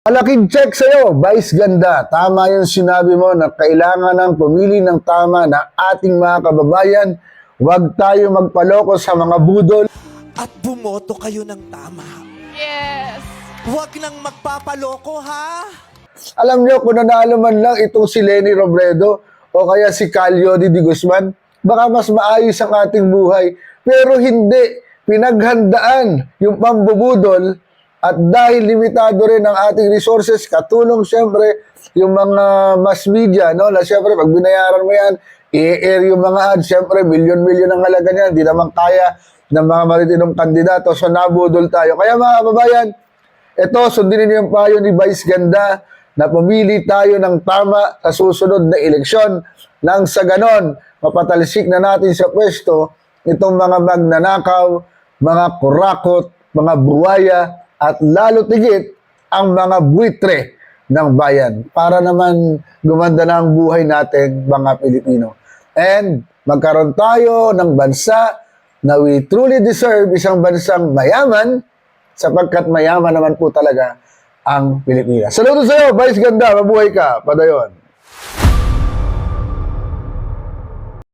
Malaking check sa'yo, Vice Ganda. Tama yung sinabi mo na kailangan ng pumili ng tama na ating mga kababayan. Huwag tayo magpaloko sa mga budol. At bumoto kayo ng tama. Yes. Huwag nang magpapaloko, ha? Alam nyo, kung nanalo man lang itong si Leni Robredo o kaya si Calio de Guzman, baka mas maayos ang ating buhay. Pero hindi. Pinaghandaan yung pambubudol at dahil limitado rin ang ating resources, katulong siyempre yung mga mass media, no? Na siyempre, pag binayaran mo yan, i-air yung mga ads, siyempre, milyon-milyon ang halaga niyan, hindi naman kaya ng mga maritinong kandidato, so nabudol tayo. Kaya mga kababayan, ito, sundin niyo yung payo ni Vice Ganda na pumili tayo ng tama sa susunod na eleksyon nang sa ganon, mapatalsik na natin sa pwesto itong mga magnanakaw, mga kurakot, mga buwaya, at lalo tigit ang mga buitre ng bayan para naman gumanda na ang buhay natin mga Pilipino. And magkaroon tayo ng bansa na we truly deserve, isang bansang mayaman sapagkat mayaman naman po talaga ang Pilipinas. Saludo sa iyo, Vice Ganda, mabuhay ka, padayon.